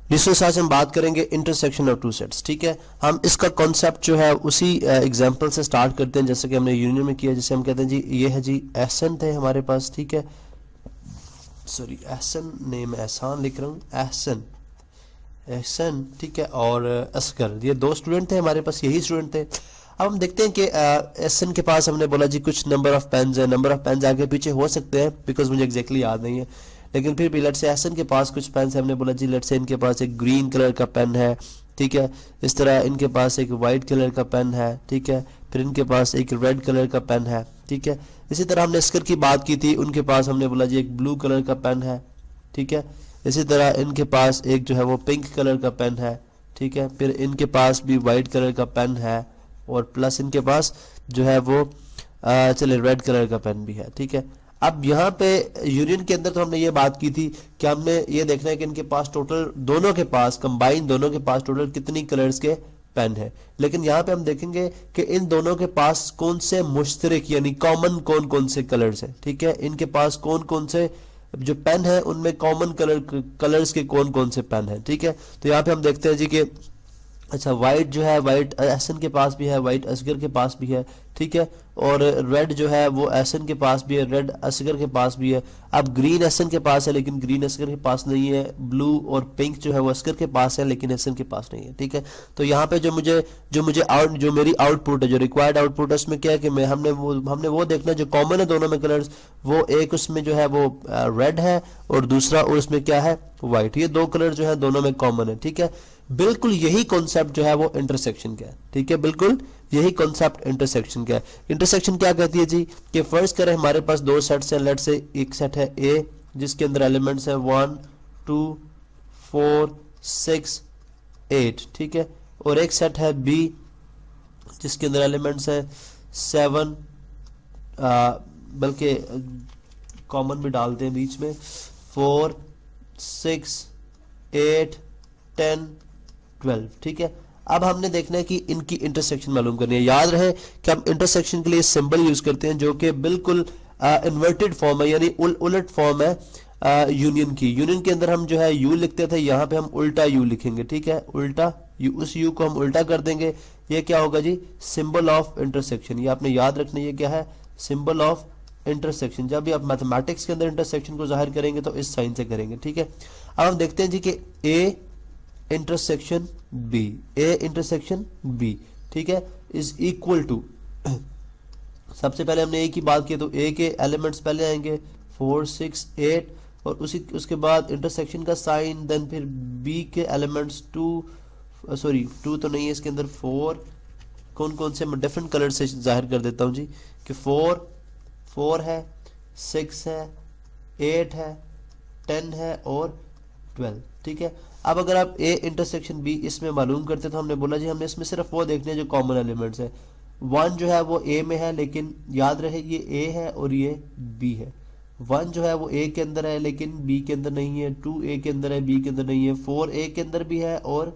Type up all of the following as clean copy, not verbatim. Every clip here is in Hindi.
रिसोर्स आज हम बात करेंगे इंटरसेक्शन ऑफ टू सेट्स। ठीक है, हम इसका कॉन्सेप्ट जो है उसी एग्जांपल से स्टार्ट करते हैं जैसे कि हमने यूनियन में किया। जैसे हम कहते हैं जी ये है जी एहसन थे हमारे पास, ठीक है, सॉरी एहसन नेम एहसान लिख रहा हूँ, एहसन एहसन, ठीक है, और असगर, ये दो स्टूडेंट थे हमारे पास, यही स्टूडेंट थे। अब हम देखते हैं कि एहसन के पास हमने बोला जी कुछ नंबर ऑफ पेन्स है, नंबर ऑफ पेन्स आगे पीछे हो सकते हैं बिकॉज मुझे एग्जैक्टली याद नहीं है, लेकिन फिर भी लेट से एहसन के पास कुछ पेन्स है। हमने बोला जी लेट से इनके पास एक ग्रीन कलर का पेन है, ठीक है, इस तरह इनके पास एक वाइट कलर का पेन है, ठीक है, फिर इनके पास एक रेड कलर का पेन है, ठीक है। इसी तरह हमने अस्कर की बात की थी, उनके पास हमने बोला जी एक ब्लू कलर का पेन है, ठीक है। इसी तरह इनके पास एक जो है वो पिंक कलर का पेन है, ठीक है, फिर इनके पास भी वाइट कलर का पेन है और प्लस इनके पास जो है वो चले रेड कलर का पेन भी है, ठीक है। अब यहाँ पे यूनियन के अंदर तो हमने ये बात की थी कि हमने ये देखना है कि इनके पास टोटल दोनों के पास कंबाइन दोनों के पास टोटल कितनी कलर्स के पेन है, लेकिन यहाँ पे हम देखेंगे कि इन दोनों के पास कौन से मुश्तरक यानी कॉमन कौन कौन से कलर्स है, ठीक है, इनके पास कौन कौन से जो पेन है उनमें कॉमन कलर्स के कौन कौन से पेन है, ठीक है। तो यहाँ पे हम देखते हैं जी कि अच्छा वाइट जो है वाइट एहसन के पास भी है, वाइट असगर के पास भी है, ठीक है, और रेड जो है वो एहसन के पास भी है, रेड असगर के पास भी है। अब ग्रीन एहसन के पास है लेकिन ग्रीन असगर के पास नहीं है, ब्लू और पिंक जो है वो असगर के पास है लेकिन एहसन के पास नहीं है, ठीक है। तो यहाँ पे जो मेरी आउटपुट है, जो रिक्वायर्ड आउटपुट है उसमें क्या है कि हमने वो देखना जो कॉमन है दोनों में कलर्स, वो एक उसमें जो है वो रेड है और दूसरा और उसमें क्या है व्हाइट, ये दो कलर जो है दोनों में कॉमन है, ठीक है। बिल्कुल यही कॉन्सेप्ट जो है वो इंटरसेक्शन का है, ठीक है, बिल्कुल यही कॉन्सेप्ट इंटरसेक्शन का है। इंटरसेक्शन क्या कहती है जी कि फर्स्ट करें हमारे पास दो सेट्स हैं, लेट से एक सेट है ए जिसके अंदर एलिमेंट्स हैं 1 2 4 6 8, ठीक है, और एक सेट है बी जिसके अंदर एलिमेंट्स हैं 7, बल्कि कॉमन भी डालते हैं बीच में, 4 6 8 10 12, ठीक है। अब हमने देखना है कि इनकी इंटरसेक्शन मालूम करनी है। याद रहे कि हम इंटरसेक्शन के लिए सिंबल यूज करते हैं जो कि बिल्कुल इन्वर्टेड फॉर्म है यानी उलट फॉर्म है यूनियन की। यूनियन के अंदर हम जो है यू लिखते थे, यहाँ पे हम उल्टा यू लिखेंगे, ठीक है, उल्टा यू, उस यू को हम उल्टा कर देंगे। ये क्या होगा जी सिंबल ऑफ इंटरसेक्शन, ये आपने याद रखना, ये क्या है सिंबल ऑफ इंटरसेक्शन। जब भी आप मैथमेटिक्स के अंदर इंटरसेक्शन को जाहिर करेंगे तो इस साइन से करेंगे, ठीक है। अब हम देखते हैं जी कि A intersection B, A intersection B, ठीक है, इज इक्वल टू सबसे पहले हमने ए की बात की तो ए के एलिमेंट्स पहले आएंगे 4 6 8 और उसके बाद इंटरसेक्शन का साइन, देन फिर बी के एलिमेंट्स 2 तो नहीं है इसके अंदर 4, कौन कौन से मैं डिफरेंट कलर से जाहिर कर देता हूं जी कि 4 है, 6 है, 8 है, 10 है और 12, ठीक है। अब अगर आप ए इंटरसेक्शन बी इसमें मालूम करते तो हमने बोला जी हमने इसमें सिर्फ वो देखने जो कॉमन एलिमेंट्स है। 1 जो है वो ए में है लेकिन याद रहे ये ए है और ये बी है। 1 जो है वो ए के अंदर है लेकिन बी के अंदर नहीं है, 2 ए के अंदर है बी के अंदर नहीं है, 4 ए के अंदर भी है और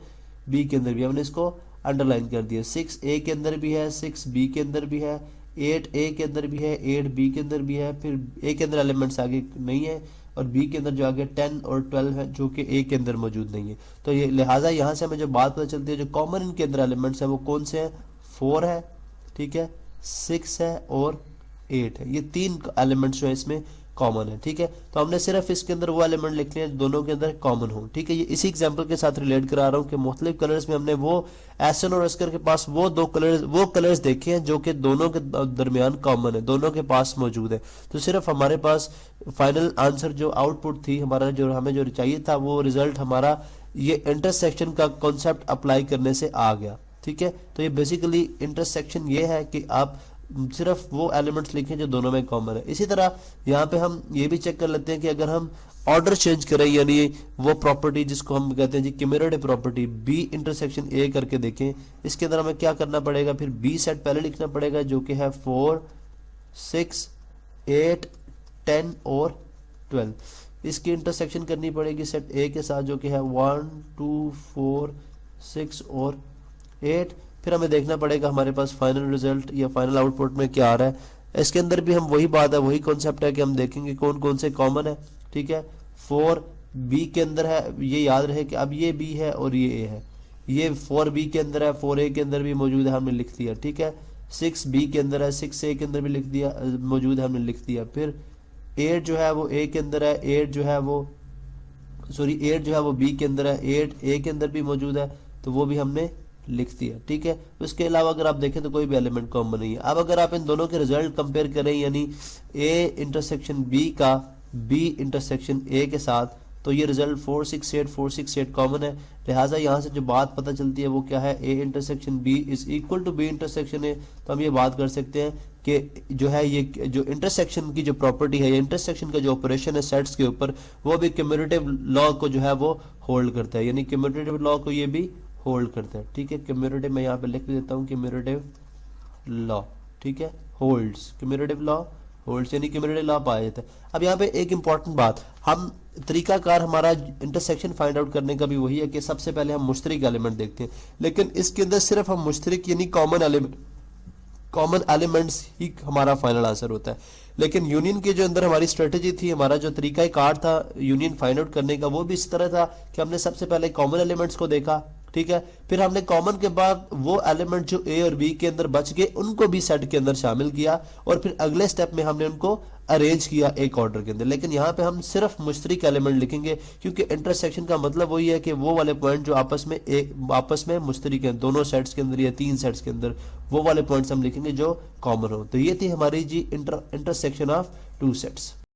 बी के अंदर भी है, हमने इसको अंडरलाइन कर दिया। 6 ए के अंदर भी है, 6 बी के अंदर भी है, 8 ए के अंदर भी है, 8 बी के अंदर भी है, फिर ए के अंदर एलिमेंट्स आगे नहीं है और बी के अंदर जो आगे 10 और 12 है जो कि ए के अंदर मौजूद नहीं है। तो ये लिहाजा यहाँ से हमें जो बात पता चलती है जो कॉमन इनके अंदर एलिमेंट्स हैं वो कौन से हैं, 4 है, ठीक है, 6 है और 8 है, ये 3 एलिमेंट्स जो है इसमें कॉमन है, ठीक है। तो हमने सिर्फ इसके अंदर वो एलिमेंट लिखने हैं दोनों के अंदर कॉमन हो, ठीक है। ये इसी एग्जांपल के साथ रिलेट करा रहा हूँ कि मुख्तलिफ कलर्स में हमने वो एहसन और अस्कर के पास वो कलर्स देखे हैं जो कि दोनों के दरमियान कॉमन है, दोनों के पास मौजूद है। तो सिर्फ हमारे पास फाइनल आंसर जो आउटपुट थी हमारा, जो हमें जो चाहिए था वो रिजल्ट हमारा ये इंटरसेक्शन का कॉन्सेप्ट अप्लाई करने से आ गया, ठीक है। तो ये बेसिकली इंटरसेक्शन ये है कि आप सिर्फ वो एलिमेंट्स लिखें जो दोनों में कॉमन है। इसी तरह यहाँ पे हम ये भी चेक कर लेते हैं कि अगर हम ऑर्डर चेंज करें यानी वो प्रॉपर्टी जिसको हम कहते हैं G cumulative property B intersection A करके देखें, इसके अंदर हमें क्या करना पड़ेगा, फिर बी सेट पहले लिखना पड़ेगा जो कि है 4 6 8 10 और 12, इसकी इंटरसेक्शन करनी पड़ेगी सेट ए के साथ जो कि है 1 2 4 6 और 8। फिर हमें देखना पड़ेगा हमारे पास फाइनल रिजल्ट या फाइनल आउटपुट में क्या आ रहा है। इसके अंदर भी हम वही बात है, वही कॉन्सेप्ट है कि हम देखेंगे कौन कौन से कॉमन है, ठीक है। 4 बी के अंदर है, ये याद रहे कि अब ये बी है और ये ए है, ये 4b के अंदर है, 4a के अंदर भी मौजूद है, हमने लिख दिया, ठीक है। 6b के अंदर है, 6a के अंदर भी लिख दिया, मौजूद है, हमने लिख दिया। फिर 8 जो है वो a के अंदर है, 8 जो है वो b के अंदर है, 8 a के अंदर भी मौजूद है, तो वो भी हमने लिख दिया, ठीक है। उसके अलावा अगर आप देखें तो कोई भी एलिमेंट कॉमन नहीं है। अब अगर आप इन दोनों के रिजल्ट कंपेयर करें, यानी a इंटरसेक्शन b का b इंटरसेक्शन a के साथ, तो ये रिजल्ट 468 कॉमन है। लिहाजा यहाँ से जो बात पता चलती है वो क्या है, a intersection b is equal to b intersection a। तो हम ये बात कर सकते हैं कि जो है ये जो इंटरसेक्शन की जो प्रॉपर्टी है, या इंटरसेक्शन का जो ऑपरेशन है सेट्स के ऊपर, वो भी कम्यूटेटिव लॉ को जो है वो होल्ड करता है, यानी कम्यूटेटिव लॉ को ये भी होल्ड करता है, ठीक है। कम्यूटेटिव मैं यहाँ पे लिख देता हूँ, कम्यूटेटिव लॉ, ठीक है, होल्ड्स, कम्यूटेटिव लॉ होल्ड्स, यानी कम्यूटेटिव लॉ पाया जाता है। अब यहाँ पे एक इंपॉर्टेंट बात, हम तरीकाकार हमारा इंटरसेक्शन फाइंड आउट करने का भी वही है कि सबसे पहले हम मुश्तरिक एलिमेंट देखते हैं, लेकिन इसके अंदर सिर्फ हम मुश्तरिक यानी कॉमन एलिमेंट्स ही हमारा फाइनल आंसर होता है। लेकिन यूनियन के जो अंदर हमारी स्ट्रेटेजी थी, हमारा जो तरीका कार था यूनियन फाइंड आउट करने का, वो भी इस तरह था कि हमने सबसे पहले कॉमन एलिमेंट्स को देखा, ठीक है। फिर हमने कॉमन के बाद वो एलिमेंट जो ए और बी के अंदर बच गए उनको भी सेट के अंदर शामिल किया, और फिर अगले स्टेप में हमने उनको अरेंज किया एक ऑर्डर के अंदर। लेकिन यहाँ पे हम सिर्फ मुश्तरिक एलिमेंट लिखेंगे, क्योंकि इंटरसेक्शन का मतलब वही है कि वो वाले पॉइंट जो आपस में मुश्तरिक हैं, दोनों सेट्स के अंदर या तीन सेट्स के अंदर, वो वाले पॉइंट्स हम लिखेंगे जो कॉमन हो। तो ये थी हमारी जी इंटरसेक्शन ऑफ टू सेट्स।